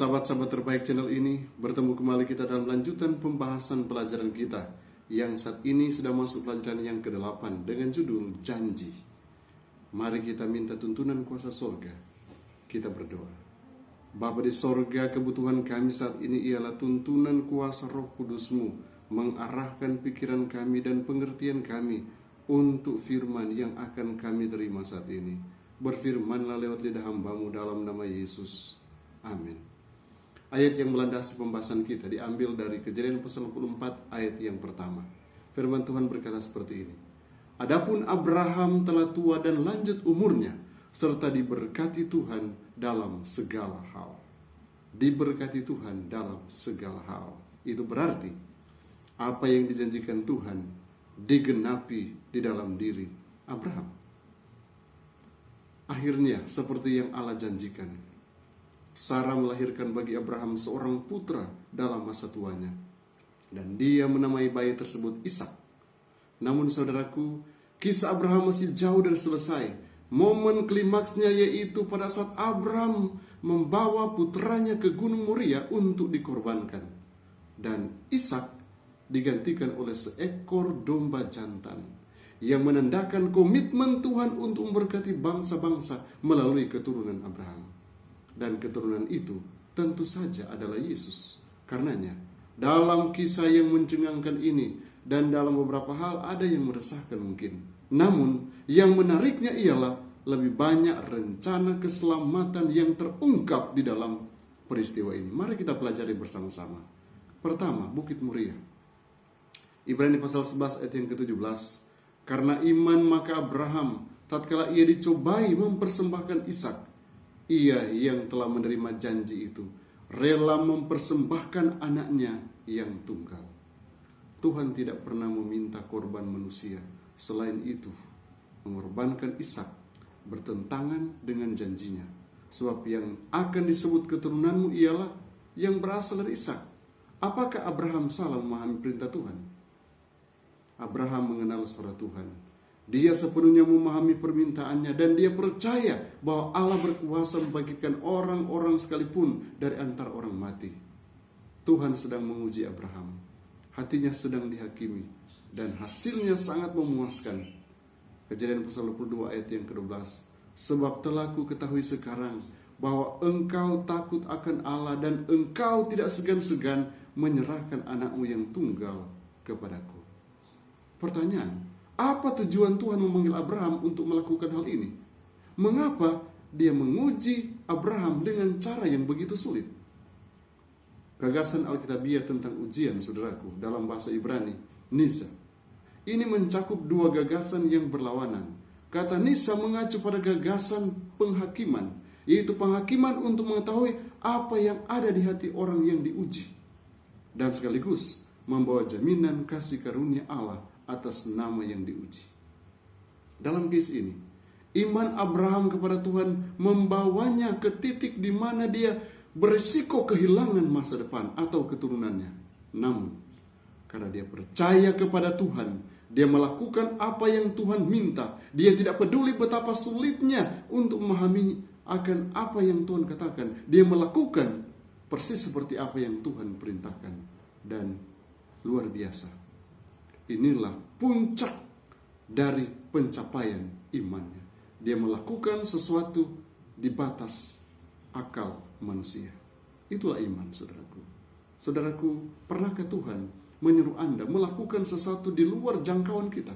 Sahabat-sahabat terbaik channel ini, bertemu kembali kita dalam lanjutan pembahasan pelajaran kita yang saat ini sudah masuk pelajaran yang ke-8 dengan judul Janji. Mari kita minta tuntunan kuasa sorga. Kita berdoa. Bapa di sorga, kebutuhan kami saat ini ialah tuntunan kuasa Roh Kudus-Mu mengarahkan pikiran kami dan pengertian kami untuk firman yang akan kami terima saat ini. Berfirmanlah lewat lidah hamba-Mu dalam nama Yesus. Amin. Ayat yang melandasi pembahasan kita diambil dari Kejadian pasal 64 ayat yang pertama. Firman Tuhan berkata seperti ini. Adapun Abraham telah tua dan lanjut umurnya, serta diberkati Tuhan dalam segala hal. Diberkati Tuhan dalam segala hal. Itu berarti apa yang dijanjikan Tuhan digenapi di dalam diri Abraham. Akhirnya seperti yang Allah janjikan, Sarah melahirkan bagi Abraham seorang putra dalam masa tuanya, dan dia menamai bayi tersebut Ishak. Namun saudaraku, kisah Abraham masih jauh dari selesai. Momen klimaksnya yaitu pada saat Abraham membawa putranya ke Gunung Moria untuk dikorbankan, dan Ishak digantikan oleh seekor domba jantan yang menandakan komitmen Tuhan untuk memberkati bangsa-bangsa melalui keturunan Abraham. Dan keturunan itu tentu saja adalah Yesus. Karenanya, dalam kisah yang mencengangkan ini dan dalam beberapa hal ada yang meresahkan mungkin. Namun, yang menariknya ialah lebih banyak rencana keselamatan yang terungkap di dalam peristiwa ini. Mari kita pelajari bersama-sama. Pertama, Bukit Moria. Ibrani pasal 11 ayat yang ke-17. Karena iman maka Abraham tatkala ia dicobai mempersembahkan Ishak, ia yang telah menerima janji itu rela mempersembahkan anaknya yang tunggal. Tuhan tidak pernah meminta korban manusia. Selain itu, mengorbankan Ishak bertentangan dengan janjinya. Sebab yang akan disebut keturunanmu ialah yang berasal dari Ishak. Apakah Abraham salah memahami perintah Tuhan? Abraham mengenal suara Tuhan. Dia sepenuhnya memahami permintaannya dan dia percaya bahwa Allah berkuasa membangkitkan orang-orang sekalipun dari antara orang mati. Tuhan sedang menguji Abraham. Hatinya sedang dihakimi dan hasilnya sangat memuaskan. Kejadian pasal 22 ayat yang ke-12. Sebab telah ku ketahui sekarang bahwa engkau takut akan Allah dan engkau tidak segan-segan menyerahkan anakmu yang tunggal kepadaku. Pertanyaan, apa tujuan Tuhan memanggil Abraham untuk melakukan hal ini? Mengapa dia menguji Abraham dengan cara yang begitu sulit? Gagasan Alkitabiah tentang ujian, saudaraku, dalam bahasa Ibrani, Nisa. Ini mencakup dua gagasan yang berlawanan. Kata Nisa mengacu pada gagasan penghakiman, yaitu penghakiman untuk mengetahui apa yang ada di hati orang yang diuji, dan sekaligus membawa jaminan kasih karunia Allah atas nama yang diuji. Dalam case ini, iman Abraham kepada Tuhan membawanya ke titik di mana dia berisiko kehilangan masa depan atau keturunannya. Namun, karena dia percaya kepada Tuhan, dia melakukan apa yang Tuhan minta. Dia tidak peduli betapa sulitnya untuk memahami akan apa yang Tuhan katakan. Dia melakukan persis seperti apa yang Tuhan perintahkan. Dan luar biasa, inilah puncak dari pencapaian imannya. Dia melakukan sesuatu di batas akal manusia. Itulah iman, saudaraku. Saudaraku, pernahkah Tuhan menyuruh Anda melakukan sesuatu di luar jangkauan kita?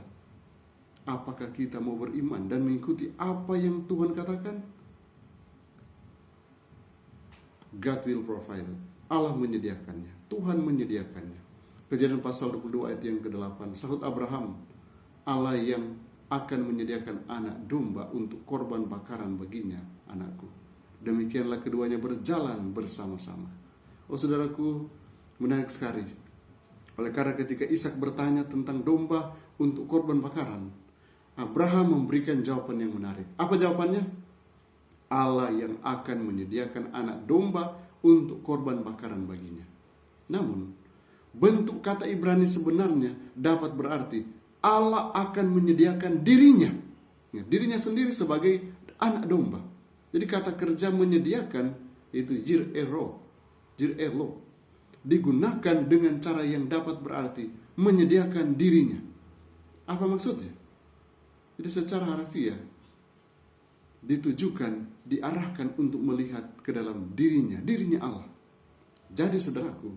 Apakah kita mau beriman dan mengikuti apa yang Tuhan katakan? God will provide. Allah menyediakannya. Tuhan menyediakannya. Kejadian pasal 22 ayat yang ke-8. Sahut Abraham, Allah yang akan menyediakan anak domba untuk korban bakaran baginya, anakku. Demikianlah keduanya berjalan bersama-sama. Oh saudaraku, menarik sekali. Oleh karena ketika Ishak bertanya tentang domba untuk korban bakaran, Abraham memberikan jawaban yang menarik. Apa jawabannya? Allah yang akan menyediakan anak domba untuk korban bakaran baginya. Namun, bentuk kata Ibrani sebenarnya dapat berarti Allah akan menyediakan dirinya, dirinya sendiri sebagai anak domba. Jadi kata kerja menyediakan itu yir'ero, jirelo, digunakan dengan cara yang dapat berarti menyediakan dirinya. Apa maksudnya? Jadi secara harfiah ditujukan, diarahkan untuk melihat ke dalam dirinya Allah. Jadi saudaraku,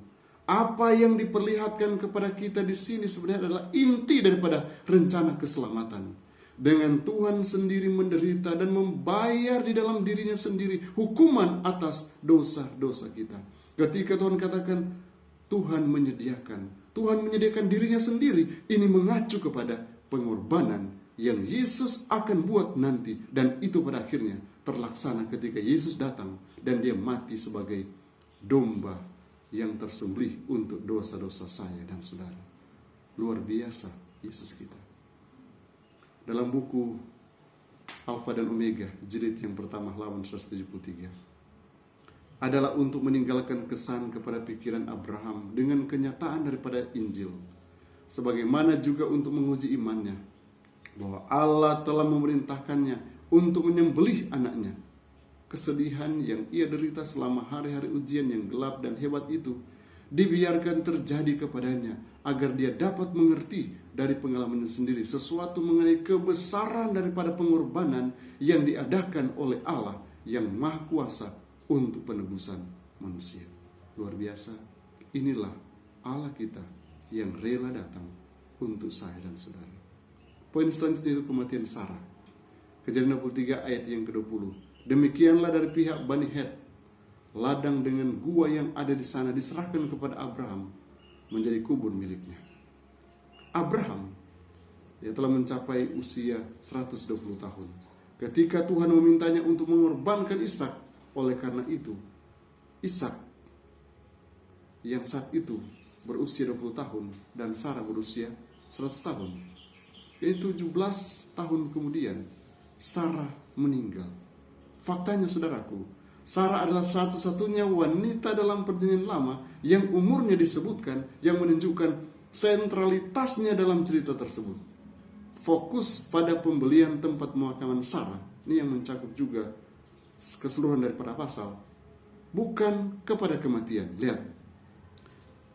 apa yang diperlihatkan kepada kita di sini sebenarnya adalah inti daripada rencana keselamatan. Dengan Tuhan sendiri menderita dan membayar di dalam dirinya sendiri hukuman atas dosa-dosa kita. Ketika Tuhan katakan Tuhan menyediakan dirinya sendiri, ini mengacu kepada pengorbanan yang Yesus akan buat nanti, dan itu pada akhirnya terlaksana ketika Yesus datang dan dia mati sebagai domba yang tersembelih untuk dosa-dosa saya dan saudara. Luar biasa Yesus kita. Dalam buku Alfa dan Omega jilid yang pertama halaman 173 adalah untuk meninggalkan kesan kepada pikiran Abraham dengan kenyataan daripada Injil, sebagaimana juga untuk menguji imannya bahwa Allah telah memerintahkannya untuk menyembelih anaknya. Kesedihan yang ia derita selama hari-hari ujian yang gelap dan hebat itu dibiarkan terjadi kepadanya agar dia dapat mengerti dari pengalamannya sendiri sesuatu mengenai kebesaran daripada pengorbanan yang diadakan oleh Allah yang Maha Kuasa untuk penebusan manusia. Luar biasa. Inilah Allah kita yang rela datang untuk saya dan saudara. Poin selanjutnya itu kematian Sarah. Kejadian 23 ayat yang ke-20. Demikianlah dari pihak Bani Het, ladang dengan gua yang ada di sana diserahkan kepada Abraham menjadi kubur miliknya. Abraham, dia telah mencapai usia 120 tahun ketika Tuhan memintanya untuk mengorbankan Ishak. Oleh karena itu, Ishak yang saat itu berusia 20 tahun dan Sarah berusia 100 tahun. Yaitu 17 tahun kemudian Sarah meninggal. Faktanya saudaraku, Sarah adalah satu-satunya wanita dalam perjanjian lama yang umurnya disebutkan, yang menunjukkan sentralitasnya dalam cerita tersebut. Fokus pada pembelian tempat pemakaman Sarah, ini yang mencakup juga keseluruhan daripada pasal, bukan kepada kematian. Lihat,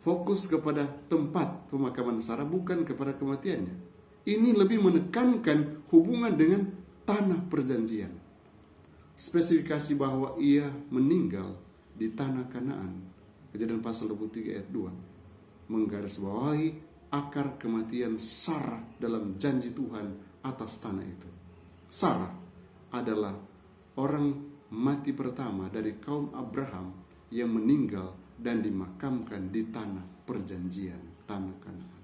fokus kepada tempat pemakaman Sarah, bukan kepada kematiannya. Ini lebih menekankan hubungan dengan tanah perjanjian. Spesifikasi bahwa ia meninggal di tanah Kanaan. Kejadian pasal 23 ayat 2 menggarisbawahi akar kematian Sarah dalam janji Tuhan atas tanah itu. Sarah adalah orang mati pertama dari kaum Abraham yang meninggal dan dimakamkan di tanah perjanjian, tanah Kanaan.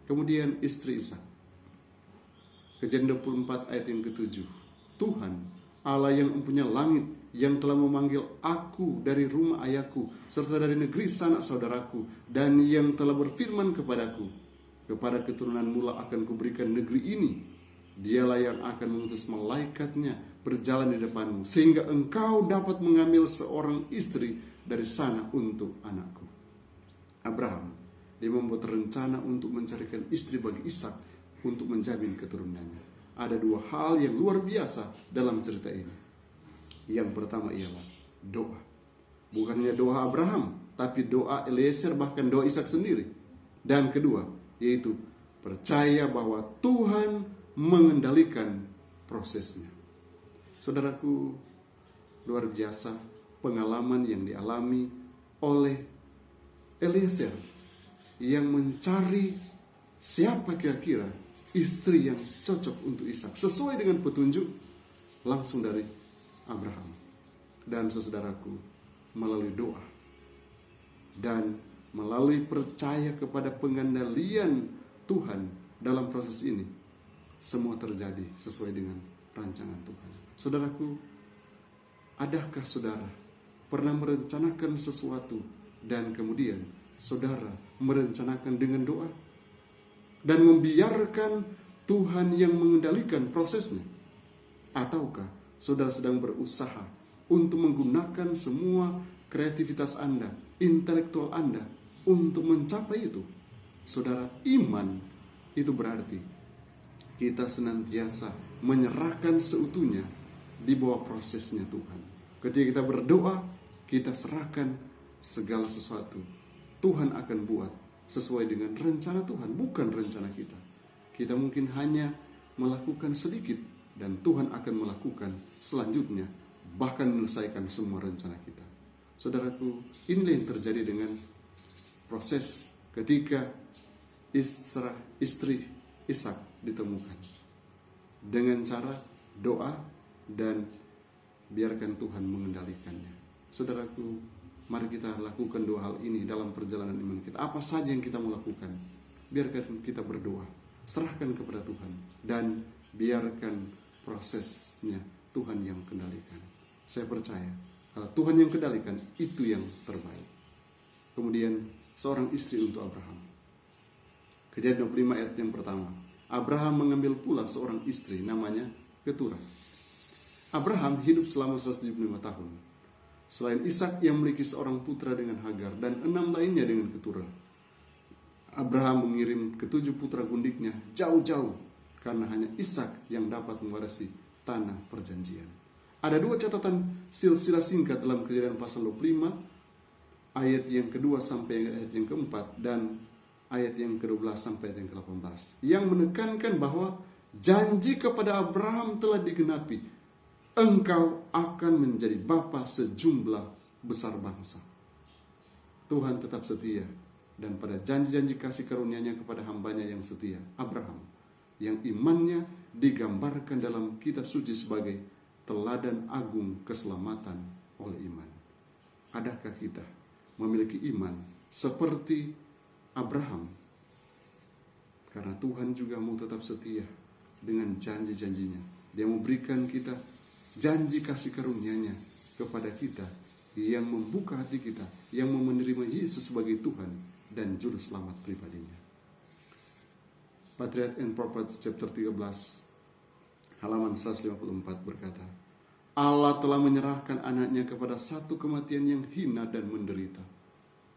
Kemudian istri Ishak. Kejadian 24 ayat yang ke-7. Tuhan Allah yang mempunyai langit, yang telah memanggil aku dari rumah ayahku serta dari negeri sanak saudaraku, dan yang telah berfirman kepadaku, kepada keturunan mula akan kuberikan negeri ini. Dialah yang akan mengutus malaikatnya berjalan di depanmu, sehingga engkau dapat mengambil seorang istri dari sana untuk anakku. Abraham, dia membuat rencana untuk mencarikan istri bagi Ishak untuk menjamin keturunannya. Ada dua hal yang luar biasa dalam cerita ini. Yang pertama ialah doa. Bukan hanya doa Abraham, tapi doa Eliezer, bahkan doa Ishak sendiri. Dan kedua, yaitu percaya bahwa Tuhan mengendalikan prosesnya. Saudaraku, luar biasa pengalaman yang dialami oleh Eliezer yang mencari siapa kira-kira istri yang cocok untuk Ishak sesuai dengan petunjuk langsung dari Abraham. Dan saudaraku, melalui doa dan melalui percaya kepada pengendalian Tuhan dalam proses ini, semua terjadi sesuai dengan rancangan Tuhan. Saudaraku, adakah saudara pernah merencanakan sesuatu dan kemudian saudara merencanakan dengan doa dan membiarkan Tuhan yang mengendalikan prosesnya? Ataukah saudara sedang berusaha untuk menggunakan semua kreativitas Anda, intelektual Anda untuk mencapai itu? Saudara, iman itu berarti kita senantiasa menyerahkan seutuhnya di bawah prosesnya Tuhan. Ketika kita berdoa, kita serahkan segala sesuatu Tuhan akan buat sesuai dengan rencana Tuhan, bukan rencana kita. Kita mungkin hanya melakukan sedikit dan Tuhan akan melakukan selanjutnya, bahkan menyelesaikan semua rencana kita. Saudaraku, inilah yang terjadi dengan proses ketika istri Ishak ditemukan. Dengan cara doa dan biarkan Tuhan mengendalikannya. Saudaraku, mari kita lakukan dua hal ini dalam perjalanan iman kita. Apa saja yang kita mau lakukan, biarkan kita berdoa, serahkan kepada Tuhan, dan biarkan prosesnya Tuhan yang kendalikan. Saya percaya kalau Tuhan yang kendalikan, itu yang terbaik. Kemudian seorang istri untuk Abraham. Kejadian 25 ayat yang pertama. Abraham mengambil pula seorang istri namanya Keturah. Abraham hidup selama 175 tahun. Selain Ishak yang memiliki seorang putra dengan Hagar dan 6 lainnya dengan Keturah. Abraham mengirim ke-7 putra gundiknya jauh-jauh karena hanya Ishak yang dapat mewarisi tanah perjanjian. Ada 2 catatan silsilah singkat dalam Kejadian pasal 25 ayat yang kedua sampai ayat yang keempat dan ayat yang ke-12 sampai ayat yang ke-18 yang menekankan bahwa janji kepada Abraham telah digenapi. Engkau akan menjadi bapa sejumlah besar bangsa. Tuhan tetap setia, dan pada janji-janji kasih karunia-Nya kepada hambanya yang setia, Abraham, yang imannya digambarkan dalam kitab suci sebagai teladan agung keselamatan oleh iman. Adakah kita memiliki iman seperti Abraham? Karena Tuhan juga mau tetap setia dengan janji-janjinya. Dia memberikan kita janji kasih karunia-Nya kepada kita, yang membuka hati kita, yang mau menerima Yesus sebagai Tuhan dan Juru Selamat pribadinya. Patriarch and Prophets chapter 13 halaman 154 berkata, Allah telah menyerahkan anaknya kepada satu kematian yang hina dan menderita.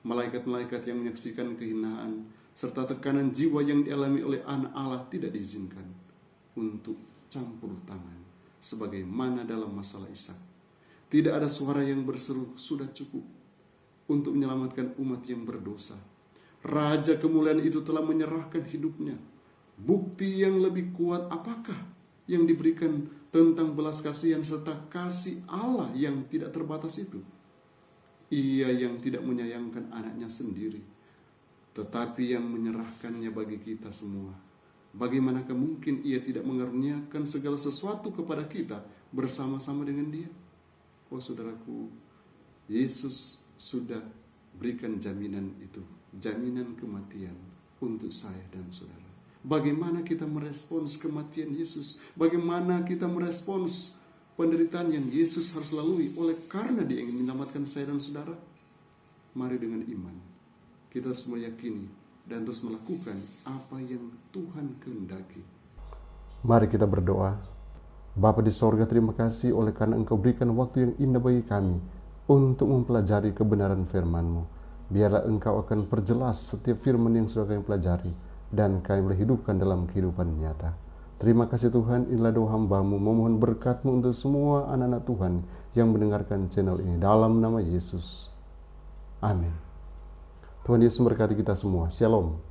Malaikat-malaikat yang menyaksikan kehinaan serta tekanan jiwa yang dialami oleh anak Allah tidak diizinkan untuk campur tangan sebagaimana dalam masalah Ishak. Tidak ada suara yang berseru, sudah cukup untuk menyelamatkan umat yang berdosa. Raja kemuliaan itu telah menyerahkan hidupnya. Bukti yang lebih kuat apakah yang diberikan tentang belas kasihan serta kasih Allah yang tidak terbatas itu? Ia yang tidak menyayangkan anaknya sendiri, tetapi yang menyerahkannya bagi kita semua. Bagaimanakah mungkin Ia tidak mengaruniakan segala sesuatu kepada kita bersama-sama dengan Dia? Oh saudaraku, Yesus sudah berikan jaminan itu, jaminan kematian untuk saya dan saudara. Bagaimana kita merespons kematian Yesus? Bagaimana kita merespons penderitaan yang Yesus harus lalui oleh karena Dia ingin menyelamatkan saya dan saudara? Mari dengan iman kita harus meyakini dan terus melakukan apa yang Tuhan kehendaki. Mari kita berdoa. Bapa di sorga, terima kasih oleh karena Engkau berikan waktu yang indah bagi kami untuk mempelajari kebenaran firman-Mu. Biarlah Engkau akan perjelas setiap firman yang sudah kami pelajari dan kami boleh hidupkan dalam kehidupan nyata. Terima kasih Tuhan, inilah doa hamba-Mu, memohon berkat-Mu untuk semua anak-anak Tuhan yang mendengarkan channel ini. Dalam nama Yesus. Amin. Tuhan Yesus memberkati kita semua. Shalom.